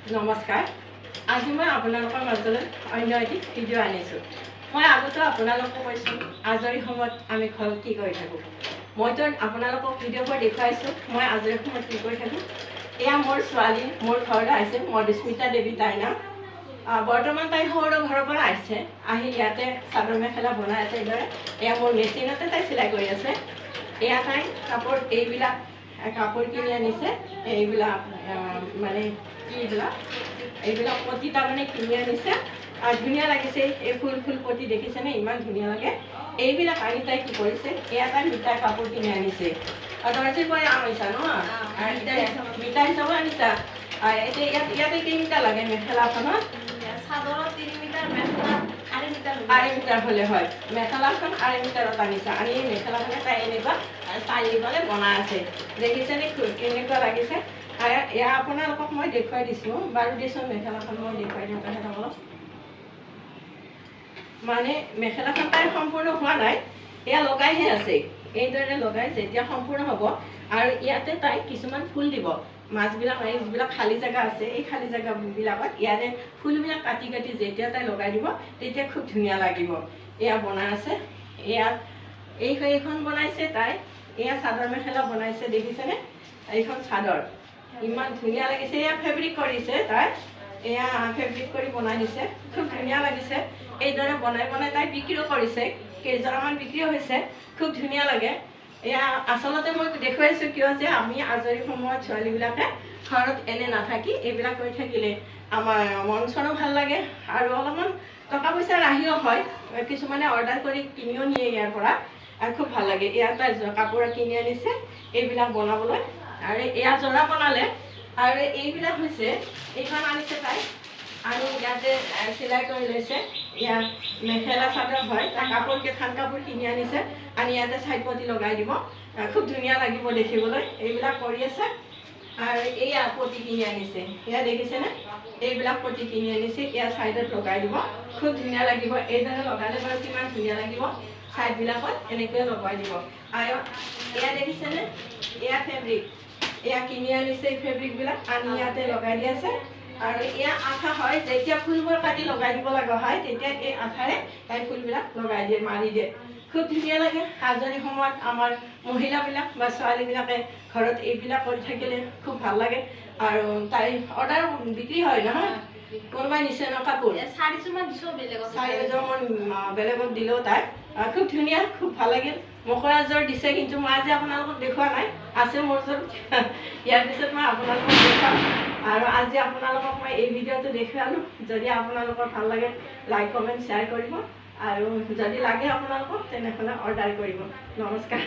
নমস্কাৰ। আজি মই আপোনালোকৰ মাজলৈ অন্য এটি ভিডিঅ' আনিছোঁ। মই আগতেও আপোনালোকক কৈছোঁ আজৰি সময়ত আমি ঘৰত কি কৰি থাকোঁ। মইতো আপোনালোকক ভিডিঅ'বোৰ দেখুৱাইছোঁ মই আজৰি সময়ত কি কৰি থাকোঁ। এয়া মোৰ ছোৱালী মোৰ ঘৰলৈ আহিছে, মধুস্মিতা দেৱী তাইৰ নাম। বৰ্তমান তাই সৰু ঘৰৰ পৰা আহিছে, আহি ইয়াতে চাদৰ মেখেলা বনাই আছে। এইদৰে এয়া মোৰ মেচিনতে তাই চিলাই কৰি আছে। এয়া তাই কাপোৰ এইবিলাক কাপোৰ কিনি আনিছে, এইবিলাক মানে এইবিলাক পতি তাৰমানে কিনি আনিছে আৰু ধুনীয়া লাগিছে। এই ফুল পতি দেখিছেনে, ইমান ধুনীয়া লাগে। এইবিলাক আনি তাই কি কৰিছে, এয়া তাই মিঠাই কাপোৰ কিনি আনিছে। দৰ্জিৰ পৰা আনিছা ন, মিঠাই হিচাপে আনিছা। ইয়াতে কেইমিটাৰ লাগে মেখেলাখনত? চাদৰত 3 মিটাৰ, মেখেলাত 2.5 মিটাৰ। 2.5 মিটাৰ হ'লে হয়। মেখেলাখন 2.5 মিটাৰত আনিছা। আনি এই মেখেলাখনে তাই এনেকুৱা চাৰিফালে বনাই আছে। দেখিছেনে কেনেকুৱা লাগিছে? আৰু এয়া আপোনালোকক মই দেখুৱাই দিছোঁ বাৰু। দিছোঁ মেখেলাখন মই দেখুৱাই দিওঁ তেখেতসকলক। মানে মেখেলাখন তাই সম্পূৰ্ণ হোৱা নাই, এয়া লগাইহে আছে। এইদৰে লগাই যেতিয়া সম্পূৰ্ণ হ'ব আৰু ইয়াতে তাই কিছুমান ফুল দিব। মাছবিলাক এই যিবিলাক খালী জেগা আছে, এই খালী জেগাবিলাকত ইয়াতে ফুলবিলাক কাটি যেতিয়া তাই লগাই দিব তেতিয়া খুব ধুনীয়া লাগিব। এয়া বনাই আছে। এইখন বনাইছে তাই। এয়া চাদৰ মেখেলা বনাইছে, দেখিছেনে? এইখন চাদৰ ইমান ধুনীয়া লাগিছে। এয়া ফেব্ৰিক কৰিছে তাই। এয়া ফেব্ৰিক কৰি বনাই দিছে, খুব ধুনীয়া লাগিছে। এইদৰে বনাই তাই বিক্ৰীও কৰিছে, কেইজনমান বিক্ৰীও হৈছে। খুব ধুনীয়া লাগে। এয়া আচলতে মই দেখুৱাইছোঁ কিয় যে আমি আজৰি সময়ত ছোৱালীবিলাকে ঘৰত এনে নাথাকি এইবিলাক কৰি থাকিলে আমাৰ মন চনো ভাল লাগে আৰু অলপমান টকা পইচা ৰাহিও হয়। কিছুমানে অৰ্ডাৰ কৰি কিনিও নিয়ে ইয়াৰ পৰা, আৰু খুব ভাল লাগে। এয়া তাই কাপোৰ কিনি আনিছে এইবিলাক বনাবলৈ, আৰু এয়া জৰা বনালে। আৰু এইবিলাক হৈছে, এইখন আনিছে তাই, আৰু ইয়াতে চিলাই কৰি লৈছে। ইয়াত মেখেলা চাদৰ হয়, তাই কেইখন কাপোৰ কিনি আনিছে, আনি ইয়াতে চাইড পতি লগাই দিব। খুব ধুনীয়া লাগিব দেখিবলৈ। এইবিলাক কৰি আছে। আৰু এয়া পতি কিনি আনিছে, এয়া দেখিছেনে? এইবিলাক পতি কিনি আনিছে, এয়া চাইডত লগাই দিব, খুব ধুনীয়া লাগিব। এইদৰে লগালে বাৰু কিমান ধুনীয়া লাগিব। চাইডবিলাকত এনেকৈ লগাই দিব। আৰু এয়া দেখিছেনে? এয়া ফেব্ৰিক, এয়া কিনি আনিছে। এই ফেব্ৰিকবিলাক আনি ইয়াতে লগাই দি আছে। আৰু এয়া আঠা হয়, যেতিয়া ফুলবোৰ কাটি লগাই দিব লগা হয় তেতিয়া এই আঠাৰে তাই ফুলবিলাক লগাই দিয়ে, মাৰি দিয়ে। খুব ধুনীয়া লাগে। আজৰি সময়ত আমাৰ মহিলাবিলাক বা ছোৱালীবিলাকে ঘৰত এইবিলাক কৰি থাকিলে খুব ভাল লাগে। আৰু তাই অৰ্ডাৰ বিক্ৰী হয় নহয়, কোনোবাই নিছে ন কাপোৰ, 4যোৰমান দিছোঁ বেলেগত। 4যোৰমান বেলেগত দিলেও তাই খুব ধুনীয়া, খুব ভাল লাগিল। মকৰা এযোৰ দিছে, কিন্তু মই আজি আপোনালোকক দেখুওৱা নাই, আছে মোৰ ওচৰত। ইয়াৰ পিছত মই আপোনালোকক দেখুৱাম। আৰু আজি আপোনালোকক মই এই ভিডিঅ'টো দেখুৱালোঁ। যদি আপোনালোকৰ ভাল লাগে লাইক কমেণ্ট শ্বেয়াৰ কৰিব, আৰু যদি লাগে আপোনালোকক তেনেহ'লে অৰ্ডাৰ কৰিব। নমস্কাৰ।